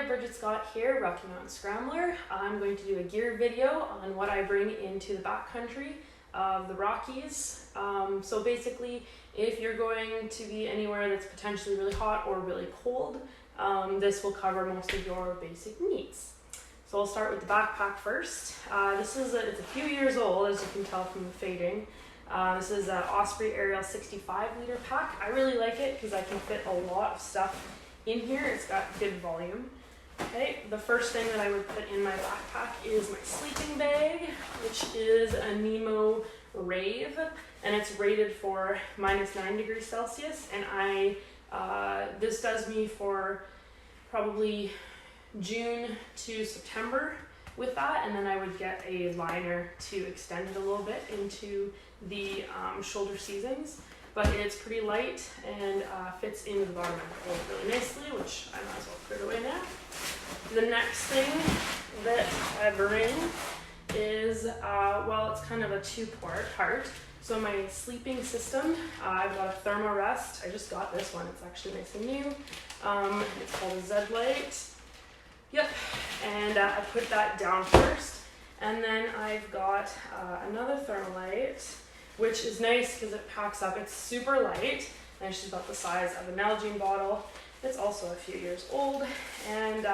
Bridget Scott here, Rocky Mountain Scrambler. I'm going to do a gear video on what I bring into the backcountry of the Rockies. So basically, if you're going to be anywhere that's potentially really hot or really cold, this will cover most of your basic needs. So I'll start with the backpack first. It's a few years old, as you can tell from the fading. This is an Osprey Ariel 65-liter pack. I really like it because I can fit a lot of stuff in here. It's got good volume. Okay, the first thing that I would put in my backpack is my sleeping bag, which is a Nemo Rave, and it's rated for -9 degrees Celsius. And this does me for probably June to September with that, and then I would get a liner to extend it a little bit into the shoulder seasons. But it's pretty light and fits into the bottom of the hole really nicely, which I might as well put it away now. The next thing that I bring is, it's kind of a two-part. So my sleeping system, I've got a Therm-a-Rest. I just got this one. It's actually nice and new. It's called a Z-Seat. Yep, and I put that down first. And then I've got another Therm-a-Rest, which is nice because it packs up. It's super light, and it's about the size of a Nalgene bottle. It's also a few years old, and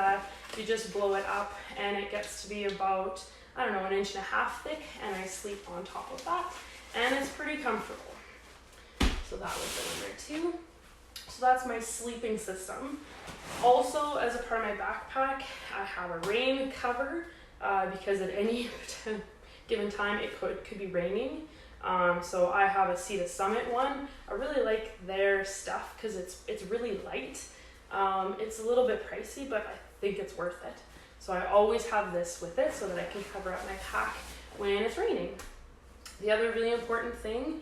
you just blow it up, and it gets to be about, 1.5 inches thick, and I sleep on top of that, and it's pretty comfortable. So that was in there too. So that's my sleeping system. Also, as a part of my backpack, I have a rain cover because at any given time it could be raining. So I have a Sea to Summit one. I really like their stuff because it's really light. It's a little bit pricey, but I think it's worth it. So I always have this with it so that I can cover up my pack when it's raining. The other really important thing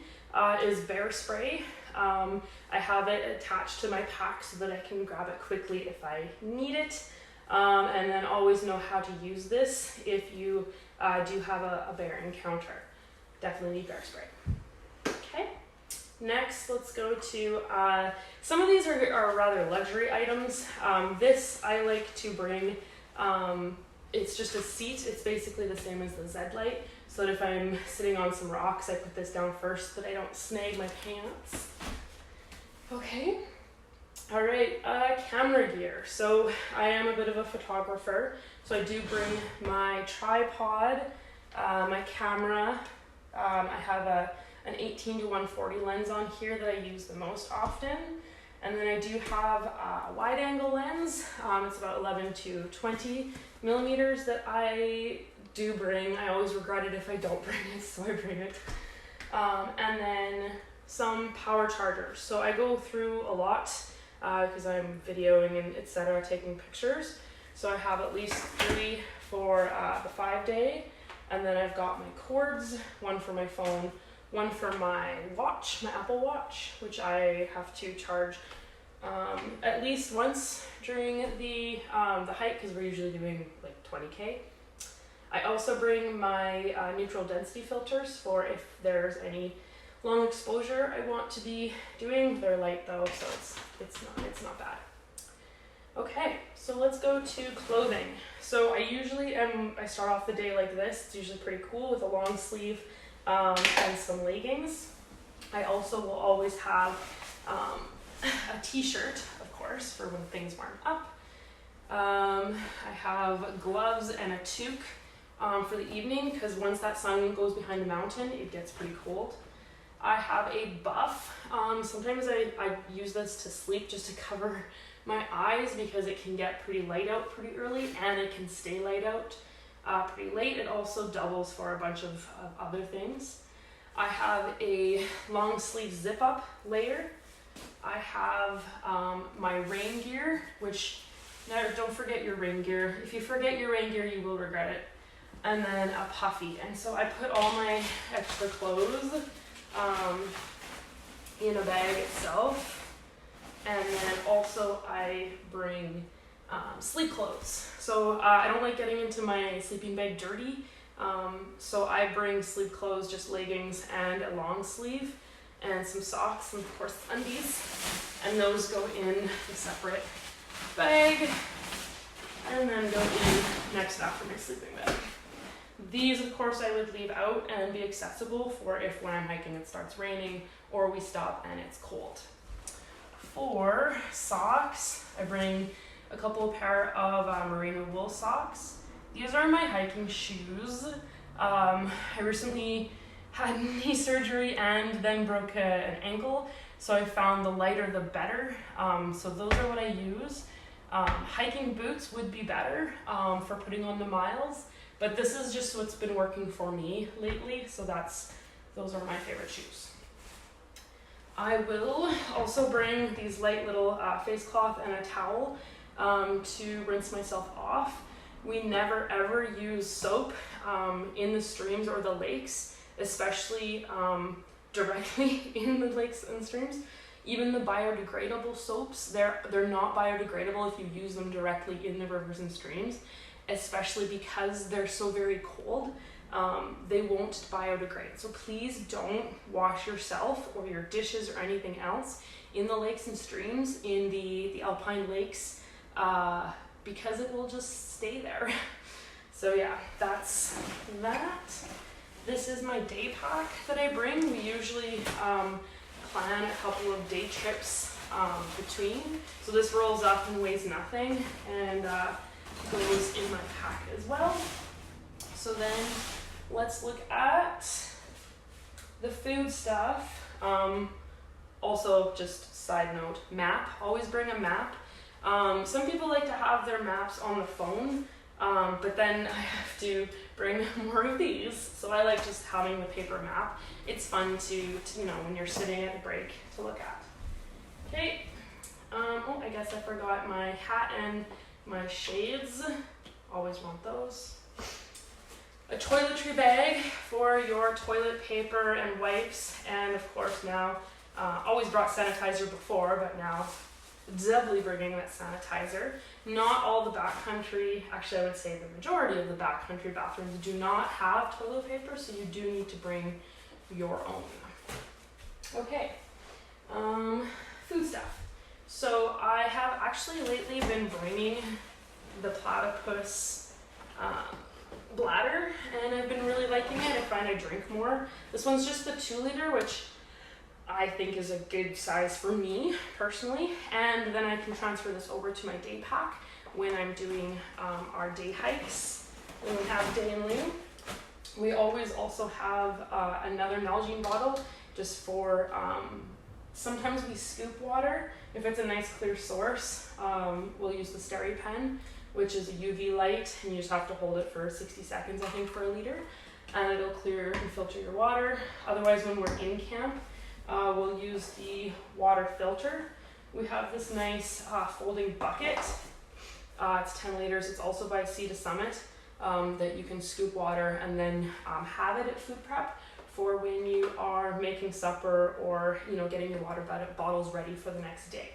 is bear spray. I have it attached to my pack so that I can grab it quickly if I need it. And then always know how to use this if you do have a bear encounter. Definitely need bear spray. Okay, next let's go to, some of these are rather luxury items. This I like to bring, it's just a seat. It's basically the same as the Z-Seat, so that if I'm sitting on some rocks, I put this down first so that I don't snag my pants. Okay, all right, camera gear. So I am a bit of a photographer, so I do bring my tripod, my camera. I have an 18-140 lens on here that I use the most often. And then I do have a wide angle lens. It's about 11 to 20 millimeters that I do bring. I always regret it if I don't bring it, so I bring it. And then some power chargers. So I go through a lot because I'm videoing and etc., taking pictures. So I have at least 3 for the 5-day. And then I've got my cords, one for my phone, one for my watch, my Apple Watch, which I have to charge at least once during the hike because we're usually doing like 20K. I also bring my neutral density filters for if there's any long exposure I want to be doing. They're light though, so it's not bad. Okay, so let's go to clothing. So I start off the day like this. It's usually pretty cool with a long sleeve and some leggings. I also will always have a t-shirt, of course, for when things warm up. I have gloves and a toque for the evening because once that sun goes behind the mountain, it gets pretty cold. I have a buff. Sometimes I use this to sleep just to cover my eyes because it can get pretty light out pretty early and it can stay light out pretty late. It also doubles for a bunch of other things. I have a long sleeve zip up layer. I have my rain gear, which now don't forget your rain gear. If you forget your rain gear, you will regret it. And then a puffy. And so I put all my extra clothes in a bag itself. And then also I bring sleep clothes. So I don't like getting into my sleeping bag dirty. So I bring sleep clothes, just leggings and a long sleeve and some socks and of course undies. And those go in a separate bag. and then go in next after my sleeping bag. These, of course, I would leave out and be accessible for if when I'm hiking it starts raining or we stop and it's cold. For socks, I bring a couple pair of merino wool socks. These are my hiking shoes. I recently had knee surgery and then broke an ankle, so I found the lighter the better. So those are what I use. Hiking boots would be better for putting on the miles, but this is just what's been working for me lately, so those are my favorite shoes. I will also bring these light little face cloth and a towel to rinse myself off. We never ever use soap in the streams or the lakes, especially directly in the lakes and streams. Even the biodegradable soaps, they're not biodegradable if you use them directly in the rivers and streams, especially because they're so very cold. They won't biodegrade. So please don't wash yourself or your dishes or anything else in the lakes and streams, in the alpine lakes, because it will just stay there. So yeah, that's that. This is my day pack that I bring. We usually plan a couple of day trips between. So this rolls up and weighs nothing and goes in my pack as well. So then let's look at the food stuff. Also, just side note, map. Always bring a map. Some people like to have their maps on the phone, but then I have to bring more of these. So I like just having the paper map. It's fun to you know, when you're sitting at a break to look at. Okay. Oh, I guess I forgot my hat and my shades. Always want those. A toiletry bag for your toilet paper and wipes, and of course now, always brought sanitizer before, but now doubly bringing that sanitizer. Not all the backcountry, actually I would say the majority of the backcountry bathrooms do not have toilet paper, so you do need to bring your own. Okay, food stuff. So I have actually lately been bringing the platypus bladder, and I've been really liking it. I find I drink more. This one's just the 2 liter, which I think is a good size for me personally, and then I can transfer this over to my day pack when I'm doing our day hikes, when we have day and lean. We always also have another Nalgene bottle just for, sometimes we scoop water. If it's a nice clear source, we'll use the SteriPen, which is a UV light, and you just have to hold it for 60 seconds, I think, for a liter, and it'll clear and filter your water. Otherwise, when we're in camp, we'll use the water filter. We have this nice folding bucket. It's 10 liters. It's also by Sea to Summit, that you can scoop water and then have it at food prep for when you are making supper or, you know, getting your water bottles ready for the next day.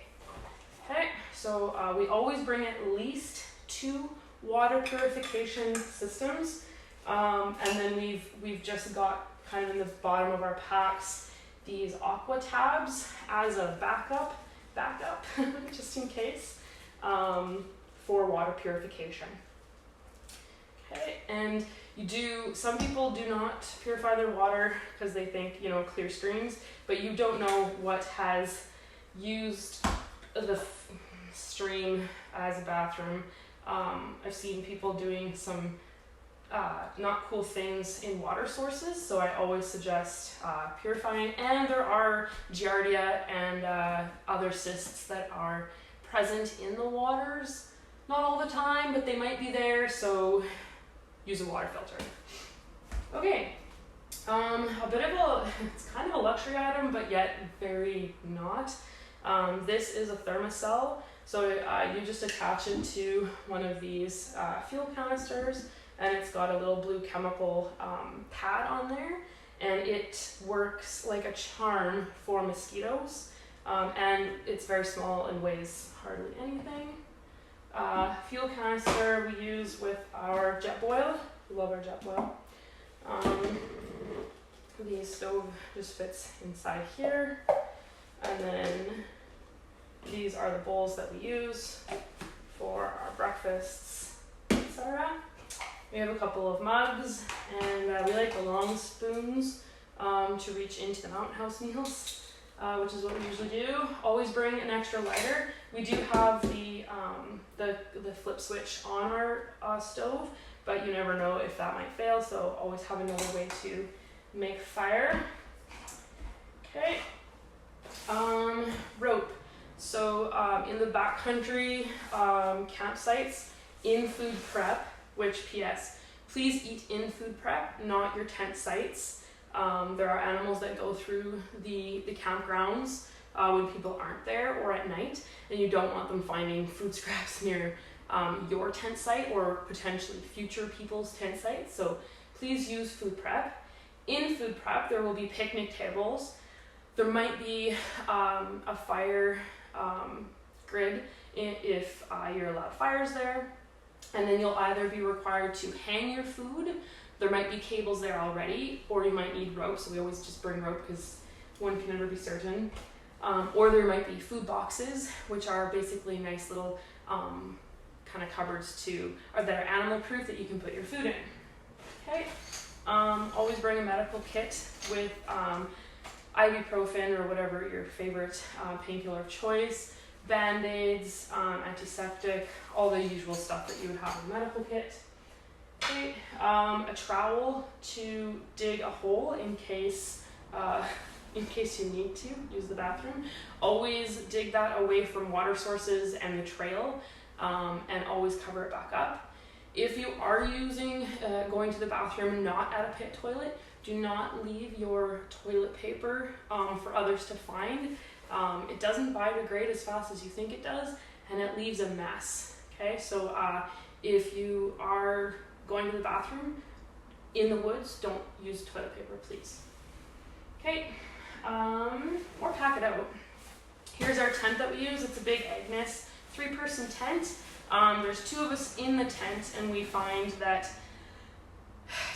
Okay, so we always bring at least 2 water purification systems, and then we've just got kind of in the bottom of our packs these aqua tabs as a backup, just in case, for water purification. Okay, and some people do not purify their water because they think, you know, clear streams, but you don't know what has used the stream as a bathroom. I've seen people doing some not cool things in water sources, so I always suggest purifying. And there are giardia and other cysts that are present in the waters. Not all the time, but they might be there, so use a water filter. Okay, a bit of it's kind of a luxury item, but yet very not. This is a thermocell, so you just attach it to one of these fuel canisters, and it's got a little blue chemical pad on there, and it works like a charm for mosquitoes, and it's very small and weighs hardly anything. Fuel canister we use with our Jetboil. We love our Jetboil. The stove just fits inside here, and then these are the bowls that we use for our breakfasts We have a couple of mugs, and we like the long spoons to reach into the Mountain House meals, which is what we usually do. Always bring an extra lighter. We do have the flip switch on our stove, but you never know if that might fail, so always have another way to make fire. Okay. Rope. So in the backcountry campsites, in food prep, which PS, please eat in food prep, not your tent sites. There are animals that go through the campgrounds when people aren't there or at night, and you don't want them finding food scraps near your tent site or potentially future people's tent sites. So please use food prep. In food prep, there will be picnic tables. There might be a fire grid if you're allowed fires there. And then you'll either be required to hang your food. There might be cables there already, or you might need rope. So we always just bring rope because one can never be certain. Or there might be food boxes, which are basically nice little kind of cupboards that are animal proof that you can put your food in. Okay. Always bring a medical kit with ibuprofen or whatever your favorite painkiller of choice, Band-Aids, antiseptic, all the usual stuff that you would have in a medical kit. Okay. A trowel to dig a hole in case you need to use the bathroom. Always dig that away from water sources and the trail, and always cover it back up. If you are going to the bathroom not at a pit toilet, do not leave your toilet paper for others to find. It doesn't biodegrade as fast as you think it does, and it leaves a mess. Okay, so if you are going to the bathroom in the woods, don't use toilet paper, please. Okay, or pack it out. Here's our tent that we use. It's a big Agnes 3-person tent. There's 2 of us in the tent, and we find that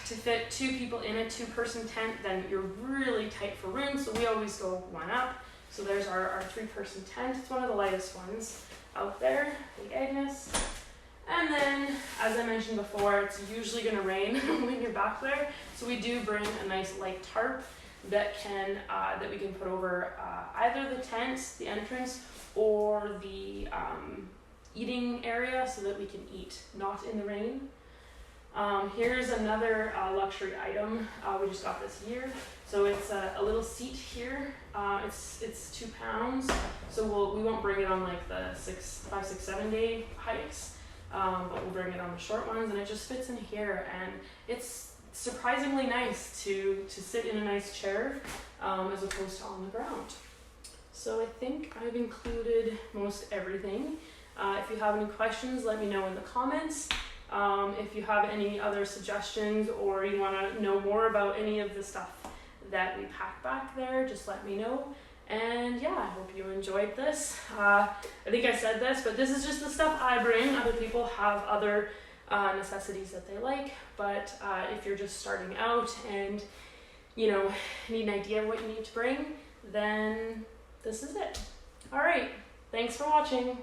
to fit 2 people in a 2-person tent, then you're really tight for room, so we always go 1 up. So there's our 3-person tent. It's one of the lightest ones out there, big Agnes. And then, as I mentioned before, it's usually going to rain when you're back there, so we do bring a nice light tarp that we can put over either the tent, the entrance, or the eating area, so that we can eat not in the rain. Here's another luxury item we just got this year. So it's a little seat here. It's 2 pounds, so we won't bring it on like the 5, 6, 7 day hikes, but we'll bring it on the short ones, and it just fits in here, and it's surprisingly nice to sit in a nice chair as opposed to on the ground. So I think I've included most everything. If you have any questions, let me know in the comments. If you have any other suggestions, or you want to know more about any of the stuff that we pack back there, just let me know. And yeah, I hope you enjoyed this. I think I said this, but this is just the stuff I bring. Other people have other necessities that they like, but if you're just starting out and need an idea of what you need to bring, then this is it. All right, thanks for watching.